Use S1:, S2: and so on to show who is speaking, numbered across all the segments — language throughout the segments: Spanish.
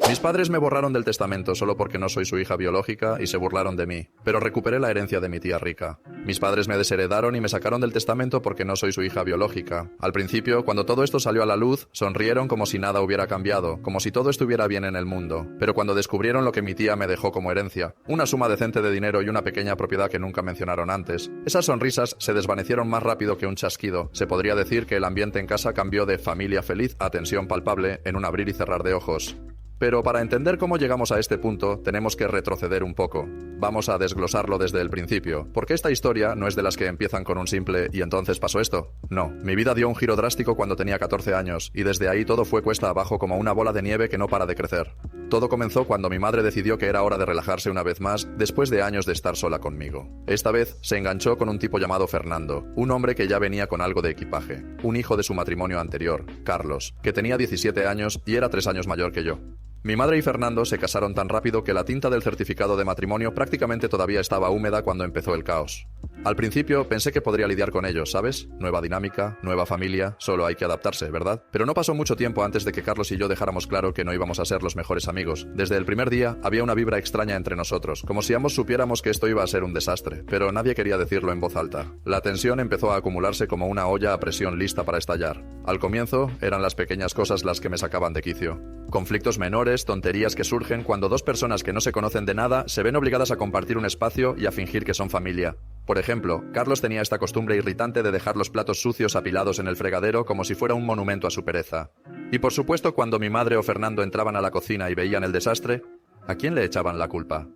S1: Mis padres me borraron del testamento solo porque no soy su hija biológica y se burlaron de mí, pero recuperé la herencia de mi tía rica. Mis padres me desheredaron y me sacaron del testamento porque no soy su hija biológica. Al principio, cuando todo esto salió a la luz, sonrieron como si nada hubiera cambiado, como si todo estuviera bien en el mundo. Pero cuando descubrieron lo que mi tía me dejó como herencia, una suma decente de dinero y una pequeña propiedad que nunca mencionaron antes, esas sonrisas se desvanecieron más rápido que un chasquido. Se podría decir que el ambiente en casa cambió de familia feliz a tensión palpable en un abrir y cerrar de ojos. Pero para entender cómo llegamos a este punto, tenemos que retroceder un poco. Vamos a desglosarlo desde el principio, porque esta historia no es de las que empiezan con un simple «¿y entonces pasó esto?». No, mi vida dio un giro drástico cuando tenía 14 años, y desde ahí todo fue cuesta abajo como una bola de nieve que no para de crecer. Todo comenzó cuando mi madre decidió que era hora de relajarse una vez más, después de años de estar sola conmigo. Esta vez se enganchó con un tipo llamado Fernando, un hombre que ya venía con algo de equipaje, un hijo de su matrimonio anterior, Carlos, que tenía 17 años y era 3 años mayor que yo. Mi madre y Fernando se casaron tan rápido que la tinta del certificado de matrimonio prácticamente todavía estaba húmeda cuando empezó el caos. Al principio pensé que podría lidiar con ellos, ¿sabes? Nueva dinámica, nueva familia, solo hay que adaptarse, ¿verdad? Pero no pasó mucho tiempo antes de que Carlos y yo dejáramos claro que no íbamos a ser los mejores amigos. Desde el primer día había una vibra extraña entre nosotros, como si ambos supiéramos que esto iba a ser un desastre, pero nadie quería decirlo en voz alta. La tensión empezó a acumularse como una olla a presión lista para estallar. Al comienzo eran las pequeñas cosas las que me sacaban de quicio. Conflictos menores, tonterías que surgen cuando dos personas que no se conocen de nada se ven obligadas a compartir un espacio y a fingir que son familia. Por ejemplo, Carlos tenía esta costumbre irritante de dejar los platos sucios apilados en el fregadero como si fuera un monumento a su pereza. Y por supuesto, cuando mi madre o Fernando entraban a la cocina y veían el desastre, ¿a quién le echaban la culpa?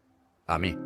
S1: A mí.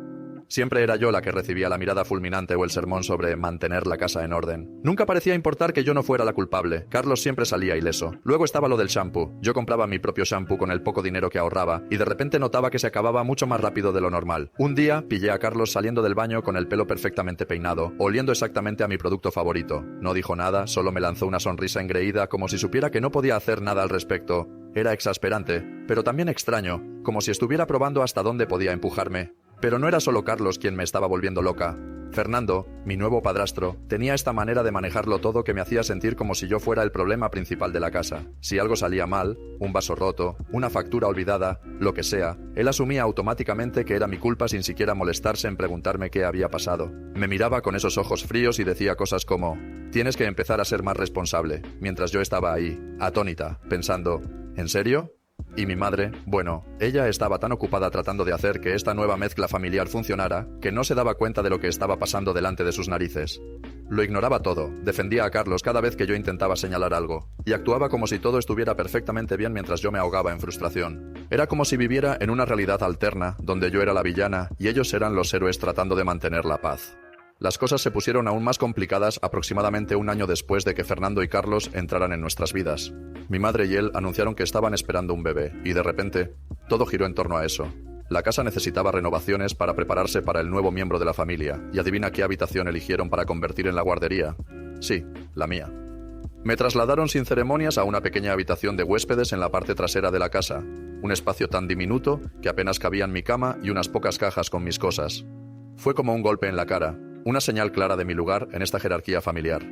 S1: Siempre era yo la que recibía la mirada fulminante o el sermón sobre mantener la casa en orden. Nunca parecía importar que yo no fuera la culpable. Carlos siempre salía ileso. Luego estaba lo del shampoo. Yo compraba mi propio shampoo con el poco dinero que ahorraba y de repente notaba que se acababa mucho más rápido de lo normal. Un día pillé a Carlos saliendo del baño con el pelo perfectamente peinado, oliendo exactamente a mi producto favorito. No dijo nada, solo me lanzó una sonrisa engreída como si supiera que no podía hacer nada al respecto. Era exasperante, pero también extraño, como si estuviera probando hasta dónde podía empujarme. Pero no era solo Carlos quien me estaba volviendo loca. Fernando, mi nuevo padrastro, tenía esta manera de manejarlo todo que me hacía sentir como si yo fuera el problema principal de la casa. Si algo salía mal, un vaso roto, una factura olvidada, lo que sea, él asumía automáticamente que era mi culpa sin siquiera molestarse en preguntarme qué había pasado. Me miraba con esos ojos fríos y decía cosas como «Tienes que empezar a ser más responsable», mientras yo estaba ahí, atónita, pensando «¿En serio?». Y mi madre, bueno, ella estaba tan ocupada tratando de hacer que esta nueva mezcla familiar funcionara, que no se daba cuenta de lo que estaba pasando delante de sus narices. Lo ignoraba todo, defendía a Carlos cada vez que yo intentaba señalar algo, y actuaba como si todo estuviera perfectamente bien mientras yo me ahogaba en frustración. Era como si viviera en una realidad alterna, donde yo era la villana y ellos eran los héroes tratando de mantener la paz. Las cosas se pusieron aún más complicadas aproximadamente un año después de que Fernando y Carlos entraran en nuestras vidas. Mi madre y él anunciaron que estaban esperando un bebé, y de repente, todo giró en torno a eso. La casa necesitaba renovaciones para prepararse para el nuevo miembro de la familia, y adivina qué habitación eligieron para convertir en la guardería. Sí, la mía. Me trasladaron sin ceremonias a una pequeña habitación de huéspedes en la parte trasera de la casa, un espacio tan diminuto que apenas cabían mi cama y unas pocas cajas con mis cosas. Fue como un golpe en la cara, una señal clara de mi lugar en esta jerarquía familiar.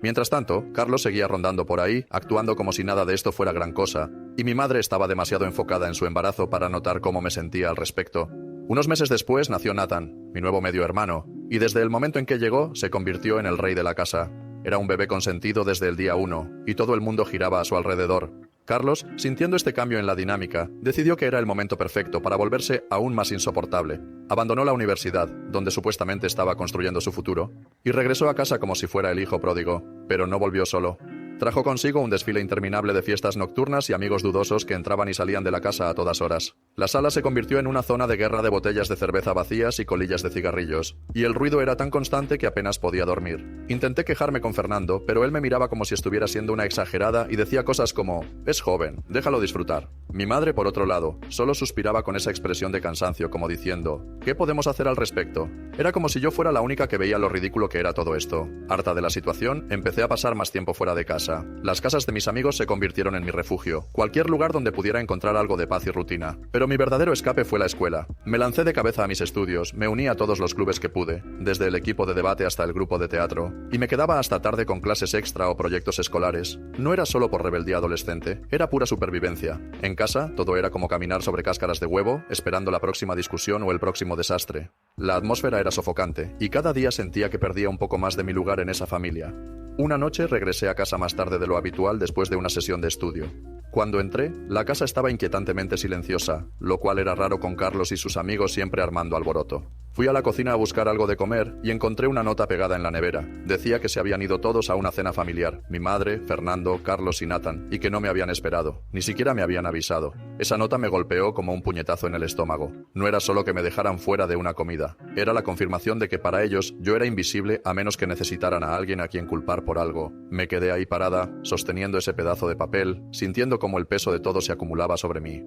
S1: Mientras tanto, Carlos seguía rondando por ahí, actuando como si nada de esto fuera gran cosa, y mi madre estaba demasiado enfocada en su embarazo para notar cómo me sentía al respecto. Unos meses después nació Nathan, mi nuevo medio hermano, y desde el momento en que llegó, se convirtió en el rey de la casa. Era un bebé consentido desde el día 1, y todo el mundo giraba a su alrededor. Carlos, sintiendo este cambio en la dinámica, decidió que era el momento perfecto para volverse aún más insoportable. Abandonó la universidad, donde supuestamente estaba construyendo su futuro, y regresó a casa como si fuera el hijo pródigo, pero no volvió solo. Trajo consigo un desfile interminable de fiestas nocturnas y amigos dudosos que entraban y salían de la casa a todas horas. La sala se convirtió en una zona de guerra de botellas de cerveza vacías y colillas de cigarrillos, y el ruido era tan constante que apenas podía dormir. Intenté quejarme con Fernando, pero él me miraba como si estuviera siendo una exagerada y decía cosas como «Es joven, déjalo disfrutar». Mi madre, por otro lado, solo suspiraba con esa expresión de cansancio, como diciendo «¿Qué podemos hacer al respecto?». Era como si yo fuera la única que veía lo ridículo que era todo esto. Harta de la situación, empecé a pasar más tiempo fuera de casa. Las casas de mis amigos se convirtieron en mi refugio, cualquier lugar donde pudiera encontrar algo de paz y rutina. Pero mi verdadero escape fue la escuela. Me lancé de cabeza a mis estudios, me uní a todos los clubes que pude, desde el equipo de debate hasta el grupo de teatro, y me quedaba hasta tarde con clases extra o proyectos escolares. No era solo por rebeldía adolescente, era pura supervivencia. En casa, todo era como caminar sobre cáscaras de huevo, esperando la próxima discusión o el próximo desastre. La atmósfera era sofocante, y cada día sentía que perdía un poco más de mi lugar en esa familia. Una noche regresé a casa más tarde de lo habitual después de una sesión de estudio. Cuando entré, la casa estaba inquietantemente silenciosa, lo cual era raro con Carlos y sus amigos siempre armando alboroto. Fui a la cocina a buscar algo de comer y encontré una nota pegada en la nevera. Decía que se habían ido todos a una cena familiar, mi madre, Fernando, Carlos y Nathan, y que no me habían esperado, ni siquiera me habían avisado. Esa nota me golpeó como un puñetazo en el estómago. No era solo que me dejaran fuera de una comida, era la confirmación de que para ellos yo era invisible a menos que necesitaran a alguien a quien culpar por algo. Me quedé ahí parada, sosteniendo ese pedazo de papel, sintiendo cómo el peso de todo se acumulaba sobre mí.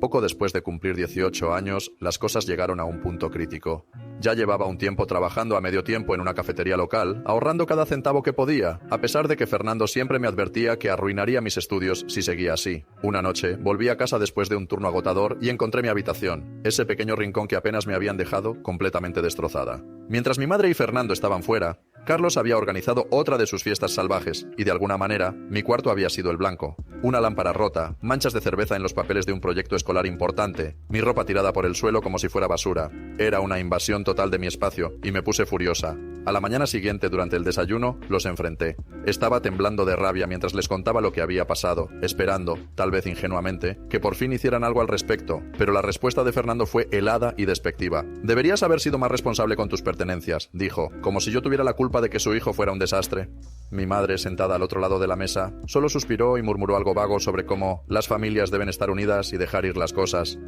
S1: Poco después de cumplir 18 años, las cosas llegaron a un punto crítico. Ya llevaba un tiempo trabajando a medio tiempo en una cafetería local, ahorrando cada centavo que podía, a pesar de que Fernando siempre me advertía que arruinaría mis estudios si seguía así. Una noche, volví a casa después de un turno agotador y encontré mi habitación, ese pequeño rincón que apenas me habían dejado, completamente destrozada. Mientras mi madre y Fernando estaban fuera, Carlos había organizado otra de sus fiestas salvajes, y de alguna manera, mi cuarto había sido el blanco. Una lámpara rota, manchas de cerveza en los papeles de un proyecto escolar importante, mi ropa tirada por el suelo como si fuera basura. Era una invasión total de mi espacio, y me puse furiosa. A la mañana siguiente, durante el desayuno, los enfrenté. Estaba temblando de rabia mientras les contaba lo que había pasado, esperando, tal vez ingenuamente, que por fin hicieran algo al respecto, pero la respuesta de Fernando fue helada y despectiva. «Deberías haber sido más responsable con tus pertenencias», dijo, como si yo tuviera la culpa de que su hijo fuera un desastre. Mi madre, sentada al otro lado de la mesa, solo suspiró y murmuró algo vago sobre cómo las familias deben estar unidas y dejar ir las cosas.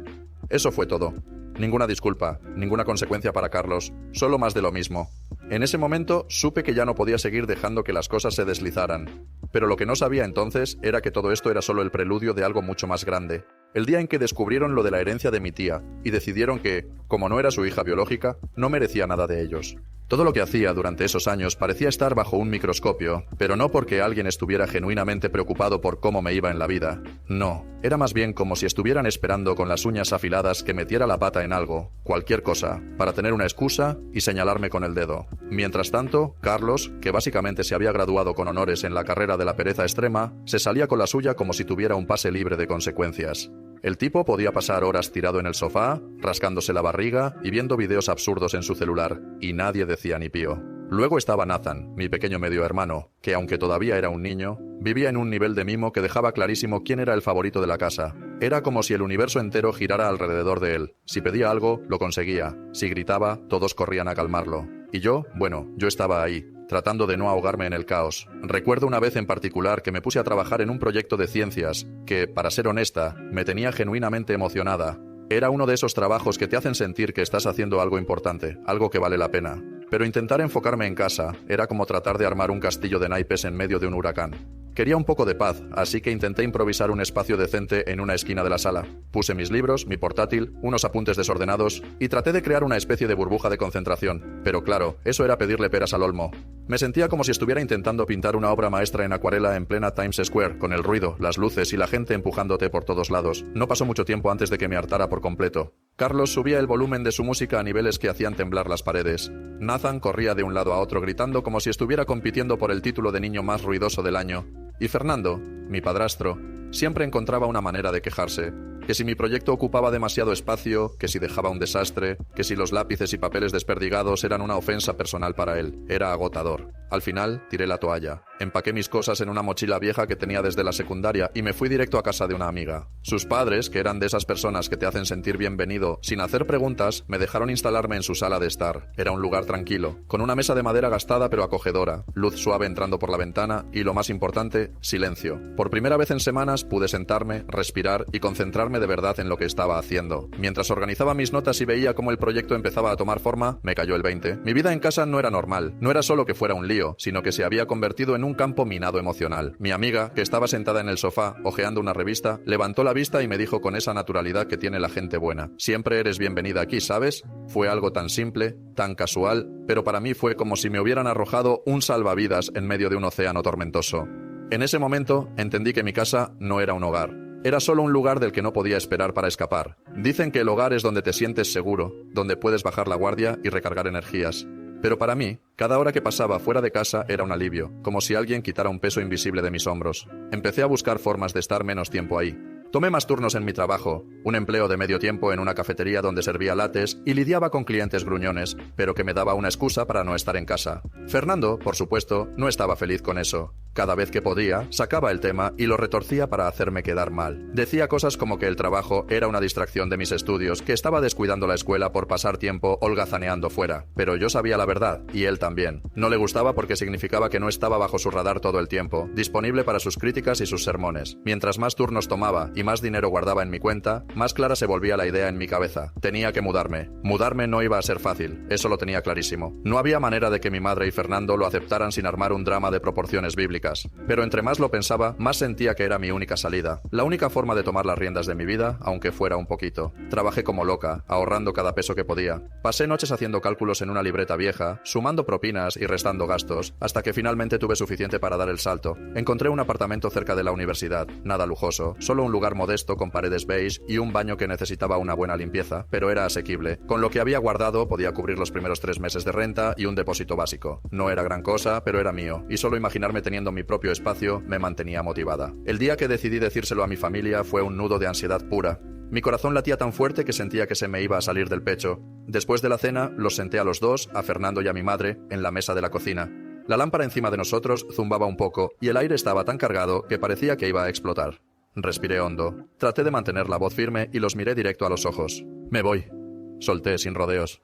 S1: Eso fue todo. Ninguna disculpa, ninguna consecuencia para Carlos, solo más de lo mismo. En ese momento supe que ya no podía seguir dejando que las cosas se deslizaran. Pero lo que no sabía entonces era que todo esto era solo el preludio de algo mucho más grande. El día en que descubrieron lo de la herencia de mi tía y decidieron que, como no era su hija biológica, no merecía nada de ellos. Todo lo que hacía durante esos años parecía estar bajo un microscopio, pero no porque alguien estuviera genuinamente preocupado por cómo me iba en la vida. No, era más bien como si estuvieran esperando con las uñas afiladas que metiera la pata en algo, cualquier cosa, para tener una excusa y señalarme con el dedo. Mientras tanto, Carlos, que básicamente se había graduado con honores en la carrera de la pereza extrema, se salía con la suya como si tuviera un pase libre de consecuencias. El tipo podía pasar horas tirado en el sofá, rascándose la barriga y viendo videos absurdos en su celular, y nadie decía ni pío. Luego estaba Nathan, mi pequeño medio hermano, que aunque todavía era un niño, vivía en un nivel de mimo que dejaba clarísimo quién era el favorito de la casa. Era como si el universo entero girara alrededor de él. Si pedía algo, lo conseguía. Si gritaba, todos corrían a calmarlo. Y yo estaba ahí, tratando de no ahogarme en el caos. Recuerdo una vez en particular que me puse a trabajar en un proyecto de ciencias que, para ser honesta, me tenía genuinamente emocionada. Era uno de esos trabajos que te hacen sentir que estás haciendo algo importante, algo que vale la pena. Pero intentar enfocarme en casa era como tratar de armar un castillo de naipes en medio de un huracán. Quería un poco de paz, así que intenté improvisar un espacio decente en una esquina de la sala. Puse mis libros, mi portátil, unos apuntes desordenados y traté de crear una especie de burbuja de concentración. Pero claro, eso era pedirle peras al olmo. Me sentía como si estuviera intentando pintar una obra maestra en acuarela en plena Times Square, con el ruido, las luces y la gente empujándote por todos lados. No pasó mucho tiempo antes de que me hartara por completo. Carlos subía el volumen de su música a niveles que hacían temblar las paredes. Nathan corría de un lado a otro gritando como si estuviera compitiendo por el título de niño más ruidoso del año. Y Fernando, mi padrastro, siempre encontraba una manera de quejarse. Que si mi proyecto ocupaba demasiado espacio, que si dejaba un desastre, que si los lápices y papeles desperdigados eran una ofensa personal para él. Era agotador. Al final, tiré la toalla. Empaqué mis cosas en una mochila vieja que tenía desde la secundaria y me fui directo a casa de una amiga. Sus padres, que eran de esas personas que te hacen sentir bienvenido, sin hacer preguntas, me dejaron instalarme en su sala de estar. Era un lugar tranquilo, con una mesa de madera gastada pero acogedora, luz suave entrando por la ventana y, lo más importante, silencio. Por primera vez en semanas pude sentarme, respirar y concentrarme de verdad en lo que estaba haciendo. Mientras organizaba mis notas y veía cómo el proyecto empezaba a tomar forma, me cayó el 20. Mi vida en casa no era normal. No era solo que fuera un lío, sino que se había convertido en un campo minado emocional. Mi amiga, que estaba sentada en el sofá, hojeando una revista, levantó la vista y me dijo con esa naturalidad que tiene la gente buena: «Siempre eres bienvenida aquí, ¿sabes?». Fue algo tan simple, tan casual, pero para mí fue como si me hubieran arrojado un salvavidas en medio de un océano tormentoso. En ese momento entendí que mi casa no era un hogar. Era solo un lugar del que no podía esperar para escapar. Dicen que el hogar es donde te sientes seguro, donde puedes bajar la guardia y recargar energías. Pero para mí, cada hora que pasaba fuera de casa era un alivio, como si alguien quitara un peso invisible de mis hombros. Empecé a buscar formas de estar menos tiempo ahí. Tomé más turnos en mi trabajo, un empleo de medio tiempo en una cafetería donde servía lates y lidiaba con clientes gruñones, pero que me daba una excusa para no estar en casa. Fernando, por supuesto, no estaba feliz con eso. Cada vez que podía, sacaba el tema y lo retorcía para hacerme quedar mal. Decía cosas como que el trabajo era una distracción de mis estudios, que estaba descuidando la escuela por pasar tiempo holgazaneando fuera. Pero yo sabía la verdad, y él también. No le gustaba porque significaba que no estaba bajo su radar todo el tiempo, disponible para sus críticas y sus sermones. Mientras más turnos tomaba y más dinero guardaba en mi cuenta, más clara se volvía la idea en mi cabeza. Tenía que mudarme. Mudarme no iba a ser fácil, eso lo tenía clarísimo. No había manera de que mi madre y Fernando lo aceptaran sin armar un drama de proporciones bíblicas. Pero entre más lo pensaba, más sentía que era mi única salida. La única forma de tomar las riendas de mi vida, aunque fuera un poquito. Trabajé como loca, ahorrando cada peso que podía. Pasé noches haciendo cálculos en una libreta vieja, sumando propinas y restando gastos, hasta que finalmente tuve suficiente para dar el salto. Encontré un apartamento cerca de la universidad, nada lujoso, solo un lugar modesto con paredes beige y un baño que necesitaba una buena limpieza, pero era asequible. Con lo que había guardado podía cubrir los primeros 3 meses de renta y un depósito básico. No era gran cosa, pero era mío, y solo imaginarme teniendo mi propio espacio me mantenía motivada. El día que decidí decírselo a mi familia fue un nudo de ansiedad pura. Mi corazón latía tan fuerte que sentía que se me iba a salir del pecho. Después de la cena, los senté a los dos, a Fernando y a mi madre, en la mesa de la cocina. La lámpara encima de nosotros zumbaba un poco y el aire estaba tan cargado que parecía que iba a explotar. Respiré hondo. Traté de mantener la voz firme y los miré directo a los ojos. «Me voy», solté sin rodeos.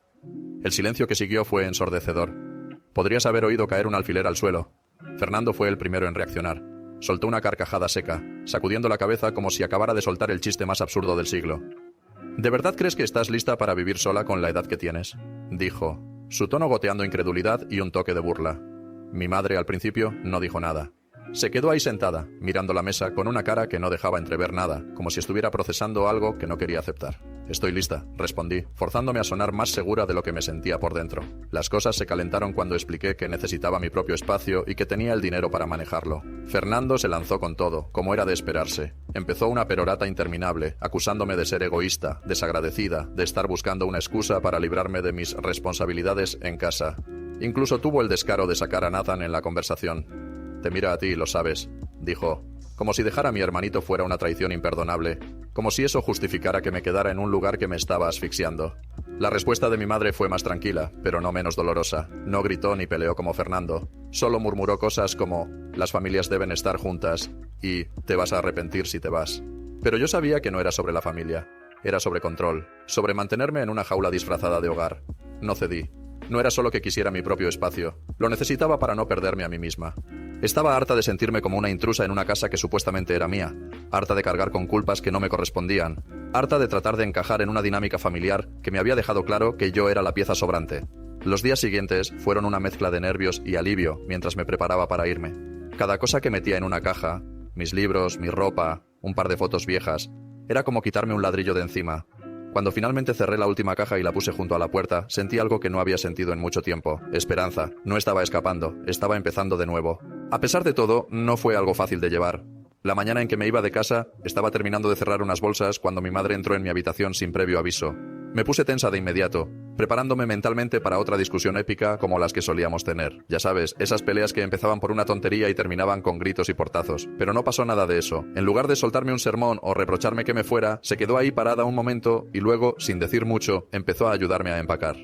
S1: El silencio que siguió fue ensordecedor. Podrías haber oído caer un alfiler al suelo. Fernando fue el primero en reaccionar. Soltó una carcajada seca, sacudiendo la cabeza como si acabara de soltar el chiste más absurdo del siglo. «¿De verdad crees que estás lista para vivir sola con la edad que tienes?», dijo, su tono goteando incredulidad y un toque de burla. Mi madre, al principio, no dijo nada. Se quedó ahí sentada, mirando la mesa con una cara que no dejaba entrever nada, como si estuviera procesando algo que no quería aceptar. «Estoy lista», respondí, forzándome a sonar más segura de lo que me sentía por dentro. Las cosas se calentaron cuando expliqué que necesitaba mi propio espacio y que tenía el dinero para manejarlo. Fernando se lanzó con todo, como era de esperarse. Empezó una perorata interminable, acusándome de ser egoísta, desagradecida, de estar buscando una excusa para librarme de mis responsabilidades en casa. Incluso tuvo el descaro de sacar a Nathan en la conversación. «Te mira a ti, lo sabes», dijo, como si dejar a mi hermanito fuera una traición imperdonable, como si eso justificara que me quedara en un lugar que me estaba asfixiando. La respuesta de mi madre fue más tranquila, pero no menos dolorosa. No gritó ni peleó como Fernando. Solo murmuró cosas como «las familias deben estar juntas» y «te vas a arrepentir si te vas». Pero yo sabía que no era sobre la familia. Era sobre control, sobre mantenerme en una jaula disfrazada de hogar. No cedí. No era solo que quisiera mi propio espacio. Lo necesitaba para no perderme a mí misma. Estaba harta de sentirme como una intrusa en una casa que supuestamente era mía. Harta de cargar con culpas que no me correspondían. Harta de tratar de encajar en una dinámica familiar que me había dejado claro que yo era la pieza sobrante. Los días siguientes fueron una mezcla de nervios y alivio mientras me preparaba para irme. Cada cosa que metía en una caja, mis libros, mi ropa, un par de fotos viejas, era como quitarme un ladrillo de encima. Cuando finalmente cerré la última caja y la puse junto a la puerta, sentí algo que no había sentido en mucho tiempo. Esperanza. No estaba escapando, estaba empezando de nuevo. A pesar de todo, no fue algo fácil de llevar. La mañana en que me iba de casa, estaba terminando de cerrar unas bolsas cuando mi madre entró en mi habitación sin previo aviso. Me puse tensa de inmediato, preparándome mentalmente para otra discusión épica como las que solíamos tener. Ya sabes, esas peleas que empezaban por una tontería y terminaban con gritos y portazos. Pero no pasó nada de eso. En lugar de soltarme un sermón o reprocharme que me fuera, se quedó ahí parada un momento y luego, sin decir mucho, empezó a ayudarme a empacar.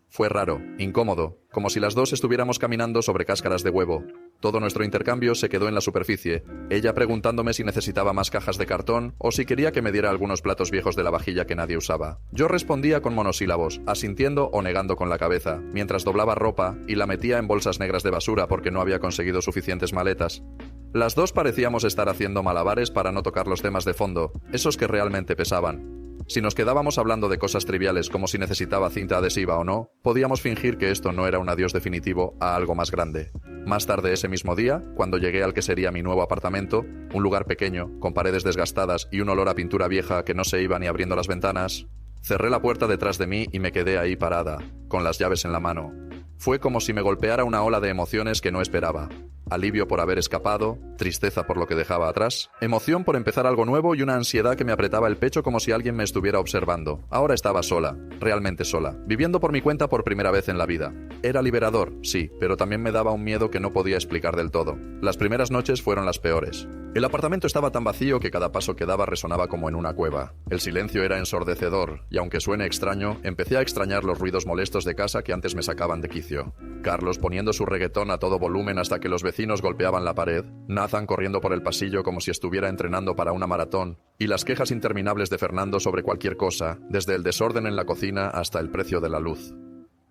S1: Fue raro, incómodo, como si las dos estuviéramos caminando sobre cáscaras de huevo. Todo nuestro intercambio se quedó en la superficie, ella preguntándome si necesitaba más cajas de cartón o si quería que me diera algunos platos viejos de la vajilla que nadie usaba. Yo respondía con monosílabos, asintiendo o negando con la cabeza, mientras doblaba ropa y la metía en bolsas negras de basura porque no había conseguido suficientes maletas. Las dos parecíamos estar haciendo malabares para no tocar los temas de fondo, esos que realmente pesaban. Si nos quedábamos hablando de cosas triviales como si necesitaba cinta adhesiva o no, podíamos fingir que esto no era un adiós definitivo a algo más grande. Más tarde ese mismo día, cuando llegué al que sería mi nuevo apartamento, un lugar pequeño, con paredes desgastadas y un olor a pintura vieja que no se iba ni abriendo las ventanas, cerré la puerta detrás de mí y me quedé ahí parada, con las llaves en la mano. Fue como si me golpeara una ola de emociones que no esperaba. alivio por haber escapado, tristeza por lo que dejaba atrás, emoción por empezar algo nuevo y una ansiedad que me apretaba el pecho como si alguien me estuviera observando. Ahora estaba sola, realmente sola, viviendo por mi cuenta por primera vez en la vida. Era liberador, sí, pero también me daba un miedo que no podía explicar del todo. Las primeras noches fueron las peores. El apartamento estaba tan vacío que cada paso que daba resonaba como en una cueva. El silencio era ensordecedor, y aunque suene extraño, empecé a extrañar los ruidos molestos de casa que antes me sacaban de quicio. Carlos poniendo su reggaetón a todo volumen hasta que los vecinos golpeaban la pared, Nathan corriendo por el pasillo como si estuviera entrenando para una maratón, y las quejas interminables de Fernando sobre cualquier cosa, desde el desorden en la cocina hasta el precio de la luz.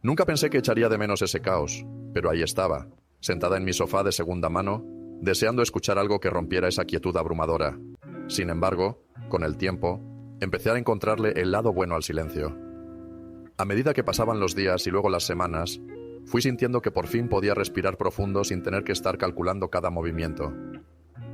S1: Nunca pensé que echaría de menos ese caos, pero ahí estaba, sentada en mi sofá de segunda mano, deseando escuchar algo que rompiera esa quietud abrumadora. Sin embargo, con el tiempo, empecé a encontrarle el lado bueno al silencio. A medida que pasaban los días y luego las semanas, fui sintiendo que por fin podía respirar profundo sin tener que estar calculando cada movimiento.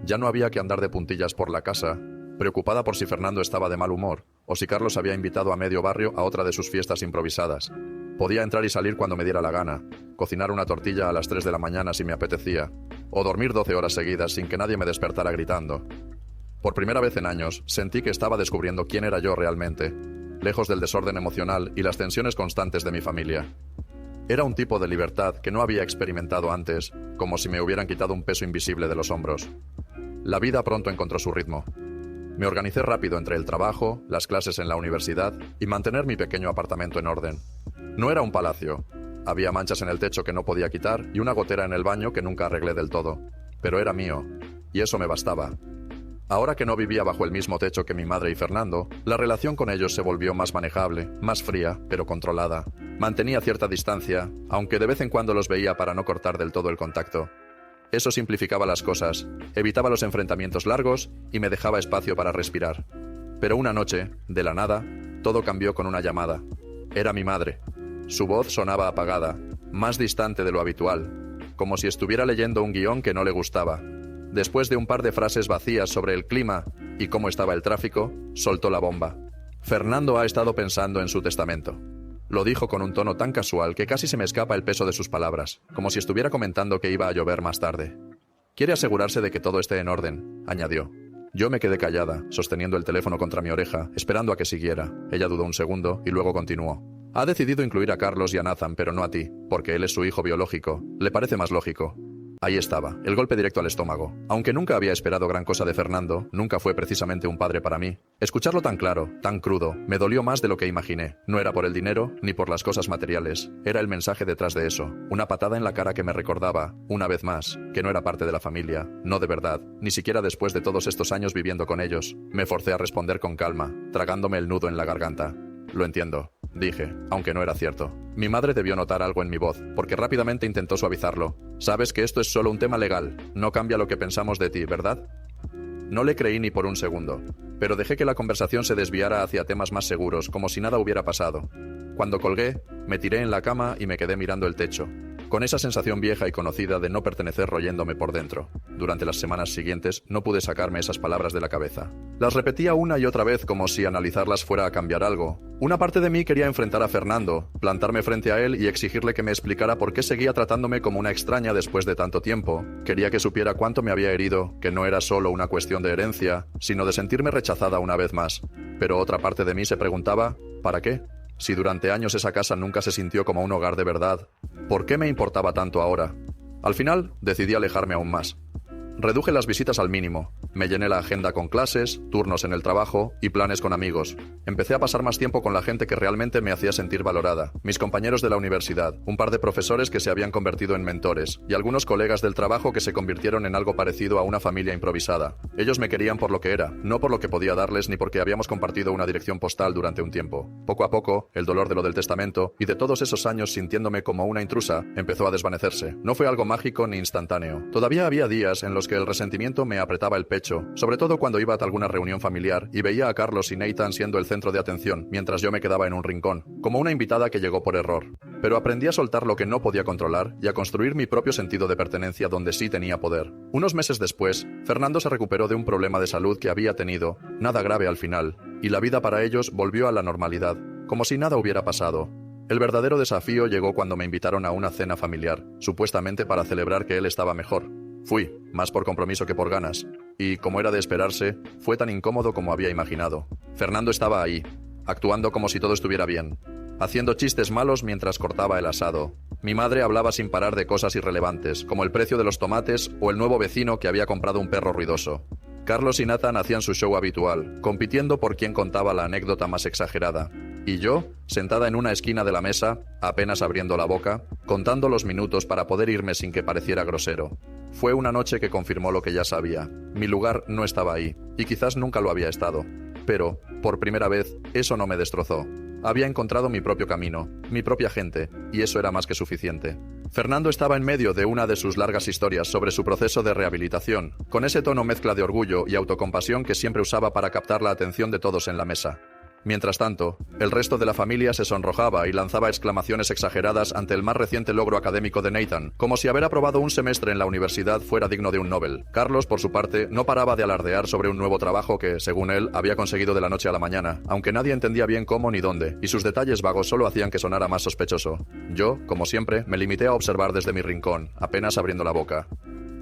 S1: Ya no había que andar de puntillas por la casa, preocupada por si Fernando estaba de mal humor, o si Carlos había invitado a medio barrio a otra de sus fiestas improvisadas. Podía entrar y salir cuando me diera la gana, cocinar una tortilla a las 3 de la mañana si me apetecía, o dormir 12 horas seguidas sin que nadie me despertara gritando. Por primera vez en años, sentí que estaba descubriendo quién era yo realmente, lejos del desorden emocional y las tensiones constantes de mi familia. Era un tipo de libertad que no había experimentado antes, como si me hubieran quitado un peso invisible de los hombros. La vida pronto encontró su ritmo. Me organicé rápido entre el trabajo, las clases en la universidad y mantener mi pequeño apartamento en orden. No era un palacio. Había manchas en el techo que no podía quitar y una gotera en el baño que nunca arreglé del todo. Pero era mío, y eso me bastaba. Ahora que no vivía bajo el mismo techo que mi madre y Fernando, la relación con ellos se volvió más manejable, más fría, pero controlada. Mantenía cierta distancia, aunque de vez en cuando los veía para no cortar del todo el contacto. Eso simplificaba las cosas, evitaba los enfrentamientos largos y me dejaba espacio para respirar. Pero una noche, de la nada, todo cambió con una llamada. Era mi madre. Su voz sonaba apagada, más distante de lo habitual, como si estuviera leyendo un guión que no le gustaba. Después de un par de frases vacías sobre el clima y cómo estaba el tráfico, soltó la bomba. Fernando ha estado pensando en su testamento. Lo dijo con un tono tan casual que casi se me escapa el peso de sus palabras, como si estuviera comentando que iba a llover más tarde. Quiere asegurarse de que todo esté en orden, añadió. Yo me quedé callada, sosteniendo el teléfono contra mi oreja, esperando a que siguiera. Ella dudó un segundo y luego continuó. Ha decidido incluir a Carlos y a Nathan, pero no a ti, porque él es su hijo biológico. Le parece más lógico. Ahí estaba, el golpe directo al estómago. Aunque nunca había esperado gran cosa de Fernando, nunca fue precisamente un padre para mí. Escucharlo tan claro, tan crudo, me dolió más de lo que imaginé. No era por el dinero, ni por las cosas materiales. Era el mensaje detrás de eso. Una patada en la cara que me recordaba, una vez más, que no era parte de la familia. No de verdad, ni siquiera después de todos estos años viviendo con ellos. Me forcé a responder con calma, tragándome el nudo en la garganta. Lo entiendo, dije, aunque no era cierto. Mi madre debió notar algo en mi voz, porque rápidamente intentó suavizarlo. Sabes que esto es solo un tema legal, no cambia lo que pensamos de ti, ¿verdad? No le creí ni por un segundo, pero dejé que la conversación se desviara hacia temas más seguros, como si nada hubiera pasado. Cuando colgué, me tiré en la cama y me quedé mirando el techo, con esa sensación vieja y conocida de no pertenecer royéndome por dentro. Durante las semanas siguientes no pude sacarme esas palabras de la cabeza. Las repetía una y otra vez como si analizarlas fuera a cambiar algo. Una parte de mí quería enfrentar a Fernando, plantarme frente a él y exigirle que me explicara por qué seguía tratándome como una extraña después de tanto tiempo. Quería que supiera cuánto me había herido, que no era solo una cuestión de herencia, sino de sentirme rechazada una vez más. Pero otra parte de mí se preguntaba, ¿para qué? Si durante años esa casa nunca se sintió como un hogar de verdad, ¿por qué me importaba tanto ahora? Al final, decidí alejarme aún más. Reduje las visitas al mínimo. Me llené la agenda con clases, turnos en el trabajo y planes con amigos. Empecé a pasar más tiempo con la gente que realmente me hacía sentir valorada. Mis compañeros de la universidad, un par de profesores que se habían convertido en mentores, y algunos colegas del trabajo que se convirtieron en algo parecido a una familia improvisada. Ellos me querían por lo que era, no por lo que podía darles ni porque habíamos compartido una dirección postal durante un tiempo. Poco a poco, el dolor de lo del testamento y de todos esos años sintiéndome como una intrusa empezó a desvanecerse. No fue algo mágico ni instantáneo. Todavía había días en los que el resentimiento me apretaba el pecho, sobre todo cuando iba a alguna reunión familiar y veía a Carlos y Nathan siendo el centro de atención, mientras yo me quedaba en un rincón, como una invitada que llegó por error. Pero aprendí a soltar lo que no podía controlar y a construir mi propio sentido de pertenencia donde sí tenía poder. Unos meses después, Fernando se recuperó de un problema de salud que había tenido, nada grave al final, y la vida para ellos volvió a la normalidad, como si nada hubiera pasado. El verdadero desafío llegó cuando me invitaron a una cena familiar, supuestamente para celebrar que él estaba mejor. Fui, más por compromiso que por ganas, y, como era de esperarse, fue tan incómodo como había imaginado. Fernando estaba ahí, actuando como si todo estuviera bien, haciendo chistes malos mientras cortaba el asado. Mi madre hablaba sin parar de cosas irrelevantes, como el precio de los tomates o el nuevo vecino que había comprado un perro ruidoso. Carlos y Nathan hacían su show habitual, compitiendo por quién contaba la anécdota más exagerada. Y yo, sentada en una esquina de la mesa, apenas abriendo la boca, contando los minutos para poder irme sin que pareciera grosero. Fue una noche que confirmó lo que ya sabía. Mi lugar no estaba ahí, y quizás nunca lo había estado. Pero, por primera vez, eso no me destrozó. Había encontrado mi propio camino, mi propia gente, y eso era más que suficiente. Fernando estaba en medio de una de sus largas historias sobre su proceso de rehabilitación, con ese tono mezcla de orgullo y autocompasión que siempre usaba para captar la atención de todos en la mesa. Mientras tanto, el resto de la familia se sonrojaba y lanzaba exclamaciones exageradas ante el más reciente logro académico de Nathan, como si haber aprobado un semestre en la universidad fuera digno de un Nobel. Carlos, por su parte, no paraba de alardear sobre un nuevo trabajo que, según él, había conseguido de la noche a la mañana, aunque nadie entendía bien cómo ni dónde, y sus detalles vagos solo hacían que sonara más sospechoso. Yo, como siempre, me limité a observar desde mi rincón, apenas abriendo la boca.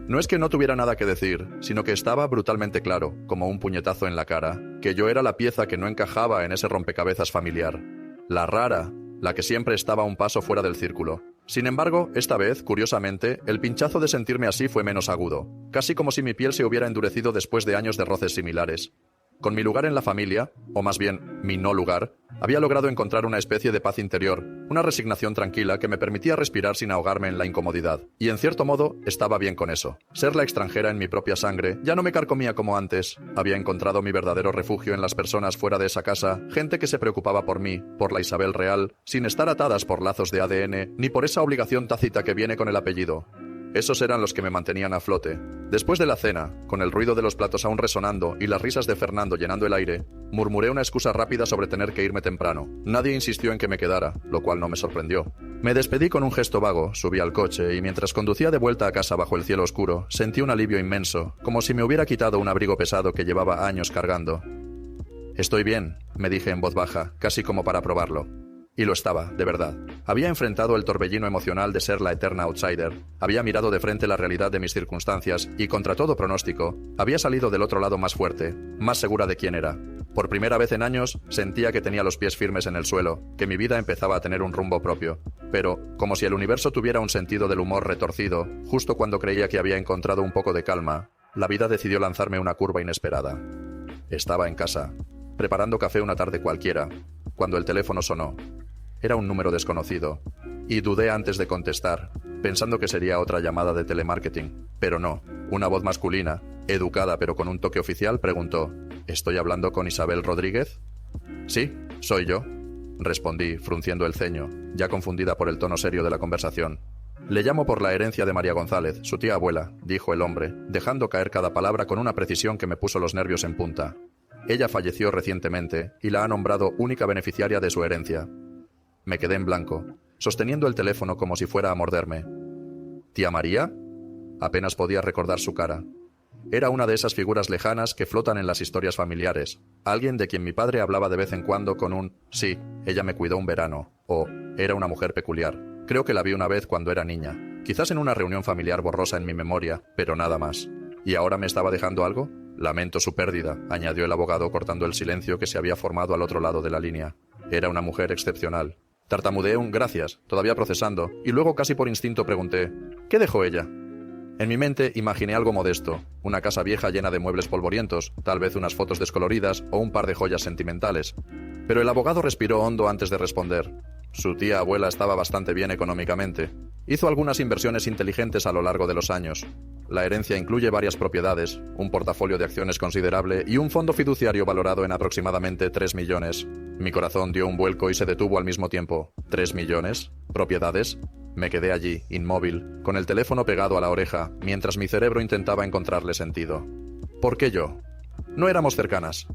S1: No es que no tuviera nada que decir, sino que estaba brutalmente claro, como un puñetazo en la cara, que yo era la pieza que no encajaba en ese rompecabezas familiar. La rara, la que siempre estaba un paso fuera del círculo. Sin embargo, esta vez, curiosamente, el pinchazo de sentirme así fue menos agudo, casi como si mi piel se hubiera endurecido después de años de roces similares. Con mi lugar en la familia, o más bien, mi no lugar, había logrado encontrar una especie de paz interior, una resignación tranquila que me permitía respirar sin ahogarme en la incomodidad. Y en cierto modo, estaba bien con eso. Ser la extranjera en mi propia sangre ya no me carcomía como antes. Había encontrado mi verdadero refugio en las personas fuera de esa casa, gente que se preocupaba por mí, por la Isabel real, sin estar atadas por lazos de ADN, ni por esa obligación tácita que viene con el apellido. Esos eran los que me mantenían a flote. Después de la cena, con el ruido de los platos aún resonando y las risas de Fernando llenando el aire, murmuré una excusa rápida sobre tener que irme temprano. Nadie insistió en que me quedara, lo cual no me sorprendió. Me despedí con un gesto vago, subí al coche y mientras conducía de vuelta a casa bajo el cielo oscuro, sentí un alivio inmenso, como si me hubiera quitado un abrigo pesado que llevaba años cargando. «Estoy bien», me dije en voz baja, casi como para probarlo. Y lo estaba, de verdad. Había enfrentado el torbellino emocional de ser la eterna outsider, había mirado de frente la realidad de mis circunstancias y, contra todo pronóstico, había salido del otro lado más fuerte, más segura de quién era. Por primera vez en años, sentía que tenía los pies firmes en el suelo, que mi vida empezaba a tener un rumbo propio. Pero, como si el universo tuviera un sentido del humor retorcido, justo cuando creía que había encontrado un poco de calma, la vida decidió lanzarme una curva inesperada. Estaba en casa, preparando café una tarde cualquiera, cuando el teléfono sonó. Era un número desconocido, y dudé antes de contestar, pensando que sería otra llamada de telemarketing. Pero no, una voz masculina, educada pero con un toque oficial, preguntó: ¿Estoy hablando con Isabel Rodríguez? Sí, soy yo, respondí, frunciendo el ceño, ya confundida por el tono serio de la conversación. Le llamo por la herencia de María González, su tía abuela, dijo el hombre, dejando caer cada palabra con una precisión que me puso los nervios en punta. Ella falleció recientemente y la ha nombrado única beneficiaria de su herencia. Me quedé en blanco, sosteniendo el teléfono como si fuera a morderme. ¿Tía María? Apenas podía recordar su cara. Era una de esas figuras lejanas que flotan en las historias familiares. Alguien de quien mi padre hablaba de vez en cuando con un «sí, ella me cuidó un verano» o «era una mujer peculiar». Creo que la vi una vez cuando era niña, quizás en una reunión familiar borrosa en mi memoria, pero nada más. ¿Y ahora me estaba dejando algo? Lamento su pérdida, añadió el abogado cortando el silencio que se había formado al otro lado de la línea. Era una mujer excepcional. Tartamudeé un «gracias», todavía procesando, y luego casi por instinto pregunté «¿qué dejó ella?». En mi mente imaginé algo modesto, una casa vieja llena de muebles polvorientos, tal vez unas fotos descoloridas o un par de joyas sentimentales. Pero el abogado respiró hondo antes de responder. Su tía abuela estaba bastante bien económicamente. Hizo algunas inversiones inteligentes a lo largo de los años. La herencia incluye varias propiedades, un portafolio de acciones considerable y un fondo fiduciario valorado en aproximadamente 3 millones. Mi corazón dio un vuelco y se detuvo al mismo tiempo. ¿3 millones? ¿Propiedades? Me quedé allí, inmóvil, con el teléfono pegado a la oreja, mientras mi cerebro intentaba encontrarle sentido. ¿Por qué yo? No éramos cercanas.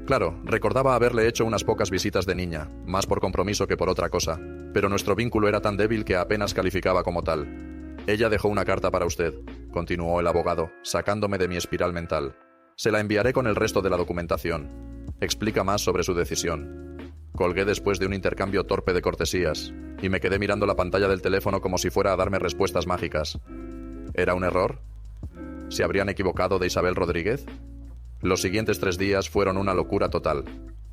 S1: Claro, recordaba haberle hecho unas pocas visitas de niña, más por compromiso que por otra cosa, pero nuestro vínculo era tan débil que apenas calificaba como tal. Ella dejó una carta para usted, continuó el abogado, sacándome de mi espiral mental. Se la enviaré con el resto de la documentación. Explica más sobre su decisión. Colgué después de un intercambio torpe de cortesías, y me quedé mirando la pantalla del teléfono como si fuera a darme respuestas mágicas. ¿Era un error? ¿Se habrían equivocado de Isabel Rodríguez? Los siguientes 3 días fueron una locura total.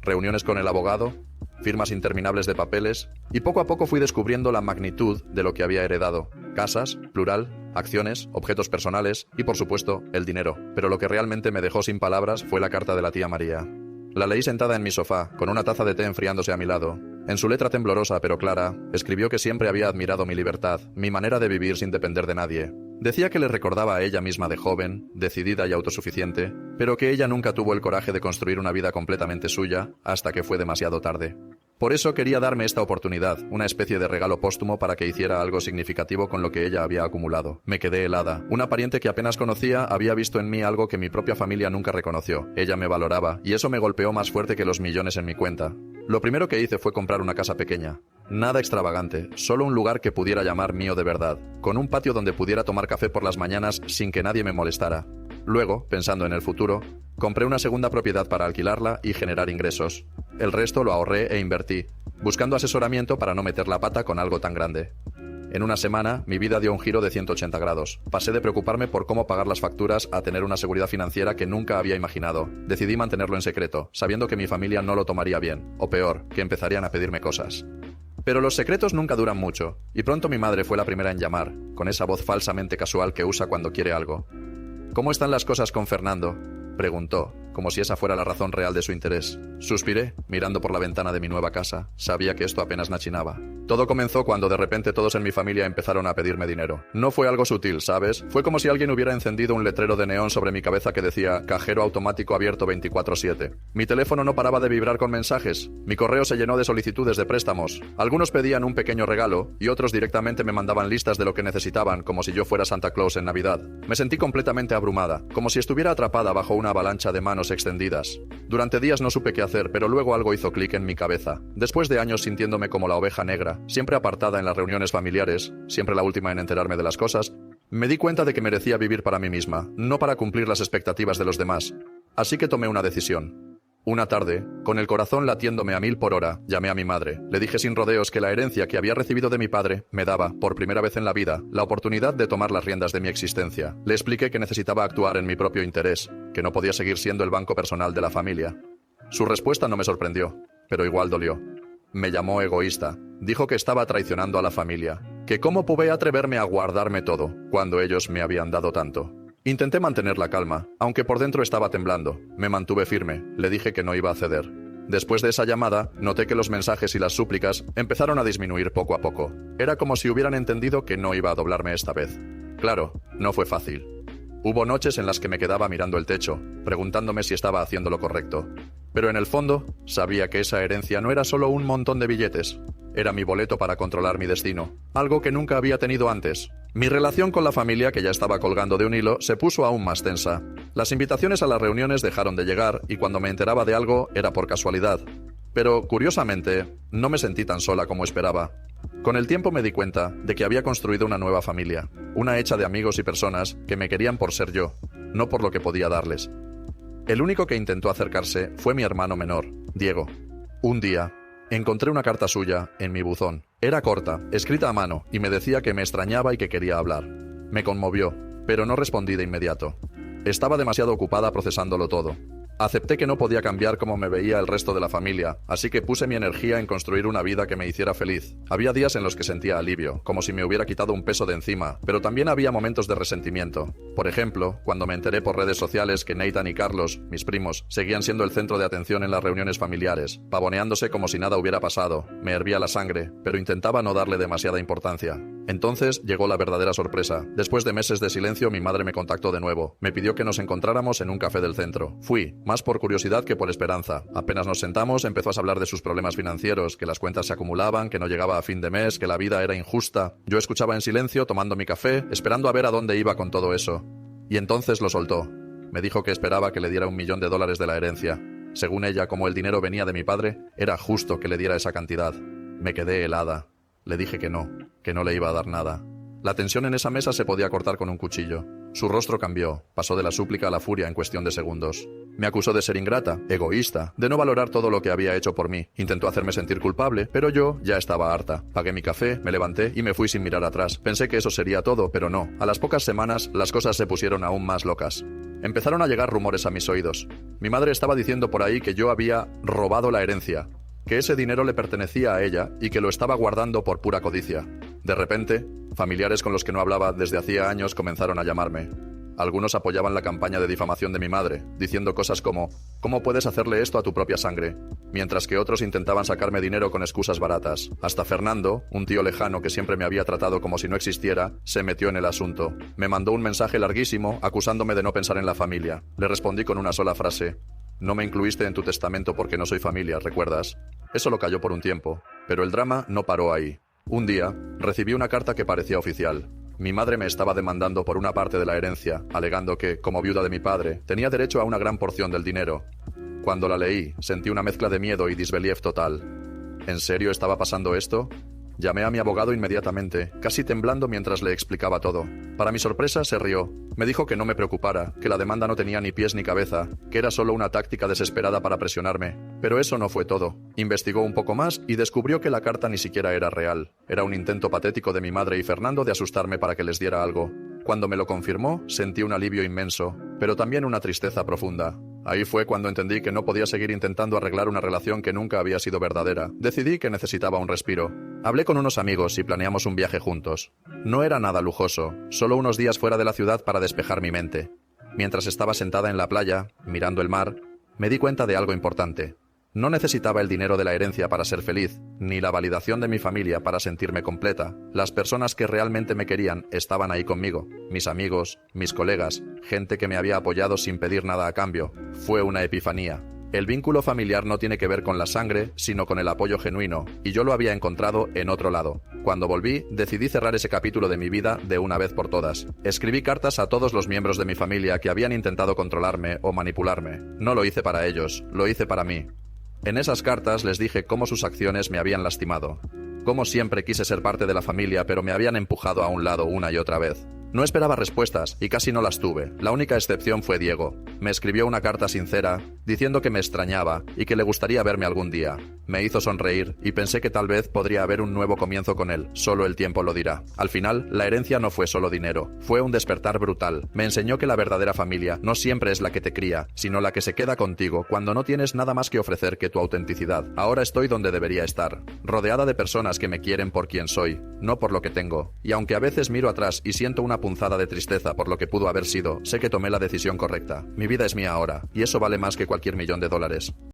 S1: Reuniones con el abogado, firmas interminables de papeles, y poco a poco fui descubriendo la magnitud de lo que había heredado. Casas, plural, acciones, objetos personales y, por supuesto, el dinero. Pero lo que realmente me dejó sin palabras fue la carta de la tía María. La leí sentada en mi sofá, con una taza de té enfriándose a mi lado. En su letra temblorosa pero clara, escribió que siempre había admirado mi libertad, mi manera de vivir sin depender de nadie. Decía que le recordaba a ella misma de joven, decidida y autosuficiente, pero que ella nunca tuvo el coraje de construir una vida completamente suya hasta que fue demasiado tarde. Por eso quería darme esta oportunidad, una especie de regalo póstumo para que hiciera algo significativo con lo que ella había acumulado. Me quedé helada. Una pariente que apenas conocía había visto en mí algo que mi propia familia nunca reconoció. Ella me valoraba, y eso me golpeó más fuerte que los millones en mi cuenta. Lo primero que hice fue comprar una casa pequeña. Nada extravagante, solo un lugar que pudiera llamar mío de verdad, con un patio donde pudiera tomar café por las mañanas sin que nadie me molestara. Luego, pensando en el futuro, compré una segunda propiedad para alquilarla y generar ingresos. El resto lo ahorré e invertí, buscando asesoramiento para no meter la pata con algo tan grande. En una semana, mi vida dio un giro de 180 grados. Pasé de preocuparme por cómo pagar las facturas a tener una seguridad financiera que nunca había imaginado. Decidí mantenerlo en secreto, sabiendo que mi familia no lo tomaría bien, o peor, que empezarían a pedirme cosas. Pero los secretos nunca duran mucho, y pronto mi madre fue la primera en llamar, con esa voz falsamente casual que usa cuando quiere algo. ¿Cómo están las cosas con Fernando?, preguntó, como si esa fuera la razón real de su interés. Suspiré, mirando por la ventana de mi nueva casa. Sabía que esto apenas nachinaba. Todo comenzó cuando de repente todos en mi familia empezaron a pedirme dinero. No fue algo sutil, ¿sabes? Fue como si alguien hubiera encendido un letrero de neón sobre mi cabeza que decía «Cajero automático abierto 24/7». Mi teléfono no paraba de vibrar con mensajes. Mi correo se llenó de solicitudes de préstamos. Algunos pedían un pequeño regalo y otros directamente me mandaban listas de lo que necesitaban, como si yo fuera Santa Claus en Navidad. Me sentí completamente abrumada, como si estuviera atrapada bajo una avalancha de manos extendidas. Durante días no supe qué hacer, pero luego algo hizo clic en mi cabeza. Después de años sintiéndome como la oveja negra, siempre apartada en las reuniones familiares, siempre la última en enterarme de las cosas, me di cuenta de que merecía vivir para mí misma, no para cumplir las expectativas de los demás. Así que tomé una decisión. Una tarde, con el corazón latiéndome a 1000 por hora, llamé a mi madre. Le dije sin rodeos que la herencia que había recibido de mi padre me daba, por primera vez en la vida, la oportunidad de tomar las riendas de mi existencia. Le expliqué que necesitaba actuar en mi propio interés, que no podía seguir siendo el banco personal de la familia. Su respuesta no me sorprendió, pero igual dolió. Me llamó egoísta. Dijo que estaba traicionando a la familia, que cómo pude atreverme a guardarme todo, cuando ellos me habían dado tanto. Intenté mantener la calma, aunque por dentro estaba temblando. Me mantuve firme, le dije que no iba a ceder. Después de esa llamada, noté que los mensajes y las súplicas empezaron a disminuir poco a poco. Era como si hubieran entendido que no iba a doblarme esta vez. Claro, no fue fácil. Hubo noches en las que me quedaba mirando el techo, preguntándome si estaba haciendo lo correcto. Pero en el fondo, sabía que esa herencia no era solo un montón de billetes. Era mi boleto para controlar mi destino, algo que nunca había tenido antes. Mi relación con la familia, que ya estaba colgando de un hilo, se puso aún más tensa. Las invitaciones a las reuniones dejaron de llegar y cuando me enteraba de algo era por casualidad. Pero, curiosamente, no me sentí tan sola como esperaba. Con el tiempo me di cuenta de que había construido una nueva familia, una hecha de amigos y personas que me querían por ser yo, no por lo que podía darles. El único que intentó acercarse fue mi hermano menor, Diego. Un día, encontré una carta suya en mi buzón. Era corta, escrita a mano, y me decía que me extrañaba y que quería hablar. Me conmovió, pero no respondí de inmediato. Estaba demasiado ocupada procesándolo todo. Acepté que no podía cambiar cómo me veía el resto de la familia, así que puse mi energía en construir una vida que me hiciera feliz. Había días en los que sentía alivio, como si me hubiera quitado un peso de encima, pero también había momentos de resentimiento. Por ejemplo, cuando me enteré por redes sociales que Nathan y Carlos, mis primos, seguían siendo el centro de atención en las reuniones familiares, pavoneándose como si nada hubiera pasado. Me hervía la sangre, pero intentaba no darle demasiada importancia. Entonces llegó la verdadera sorpresa. Después de meses de silencio, mi madre me contactó de nuevo. Me pidió que nos encontráramos en un café del centro. Fui, más por curiosidad que por esperanza. Apenas nos sentamos, empezó a hablar de sus problemas financieros, que las cuentas se acumulaban, que no llegaba a fin de mes, que la vida era injusta. Yo escuchaba en silencio, tomando mi café, esperando a ver a dónde iba con todo eso. Y entonces lo soltó. Me dijo que esperaba que le diera $1 millón de la herencia. Según ella, como el dinero venía de mi padre, era justo que le diera esa cantidad. Me quedé helada. Le dije que no le iba a dar nada. La tensión en esa mesa se podía cortar con un cuchillo. Su rostro cambió, pasó de la súplica a la furia en cuestión de segundos. Me acusó de ser ingrata, egoísta, de no valorar todo lo que había hecho por mí. Intentó hacerme sentir culpable, pero yo ya estaba harta. Pagué mi café, me levanté y me fui sin mirar atrás. Pensé que eso sería todo, pero no. A las pocas semanas, las cosas se pusieron aún más locas. Empezaron a llegar rumores a mis oídos. Mi madre estaba diciendo por ahí que yo había robado la herencia, que ese dinero le pertenecía a ella y que lo estaba guardando por pura codicia. De repente, familiares con los que no hablaba desde hacía años comenzaron a llamarme. Algunos apoyaban la campaña de difamación de mi madre, diciendo cosas como «¿Cómo puedes hacerle esto a tu propia sangre?», mientras que otros intentaban sacarme dinero con excusas baratas. Hasta Fernando, un tío lejano que siempre me había tratado como si no existiera, se metió en el asunto. Me mandó un mensaje larguísimo acusándome de no pensar en la familia. Le respondí con una sola frase: «No me incluiste en tu testamento porque no soy familia, ¿recuerdas?». Eso lo calló por un tiempo, pero el drama no paró ahí. Un día, recibí una carta que parecía oficial. Mi madre me estaba demandando por una parte de la herencia, alegando que, como viuda de mi padre, tenía derecho a una gran porción del dinero. Cuando la leí, sentí una mezcla de miedo y disbelief total. ¿En serio estaba pasando esto? Llamé a mi abogado inmediatamente, casi temblando mientras le explicaba todo. Para mi sorpresa, se rió. Me dijo que no me preocupara, que la demanda no tenía ni pies ni cabeza, que era solo una táctica desesperada para presionarme. Pero eso no fue todo. Investigó un poco más y descubrió que la carta ni siquiera era real. Era un intento patético de mi madre y Fernando de asustarme para que les diera algo. Cuando me lo confirmó, sentí un alivio inmenso, pero también una tristeza profunda. Ahí fue cuando entendí que no podía seguir intentando arreglar una relación que nunca había sido verdadera. Decidí que necesitaba un respiro. Hablé con unos amigos y planeamos un viaje juntos. No era nada lujoso, solo unos días fuera de la ciudad para despejar mi mente. Mientras estaba sentada en la playa, mirando el mar, me di cuenta de algo importante. No necesitaba el dinero de la herencia para ser feliz, ni la validación de mi familia para sentirme completa. Las personas que realmente me querían estaban ahí conmigo. Mis amigos, mis colegas, gente que me había apoyado sin pedir nada a cambio. Fue una epifanía. El vínculo familiar no tiene que ver con la sangre, sino con el apoyo genuino, y yo lo había encontrado en otro lado. Cuando volví, decidí cerrar ese capítulo de mi vida de una vez por todas. Escribí cartas a todos los miembros de mi familia que habían intentado controlarme o manipularme. No lo hice para ellos, lo hice para mí. En esas cartas les dije cómo sus acciones me habían lastimado, cómo siempre quise ser parte de la familia pero me habían empujado a un lado una y otra vez. No esperaba respuestas y casi no las tuve. La única excepción fue Diego. Me escribió una carta sincera diciendo que me extrañaba y que le gustaría verme algún día. Me hizo sonreír y pensé que tal vez podría haber un nuevo comienzo con él. Solo el tiempo lo dirá. Al final, la herencia no fue solo dinero. Fue un despertar brutal. Me enseñó que la verdadera familia no siempre es la que te cría, sino la que se queda contigo cuando no tienes nada más que ofrecer que tu autenticidad. Ahora estoy donde debería estar, rodeada de personas que me quieren por quien soy, no por lo que tengo. Y aunque a veces miro atrás y siento una punzada de tristeza por lo que pudo haber sido, sé que tomé la decisión correcta. Mi vida es mía ahora, y eso vale más que cualquier $1.000.000.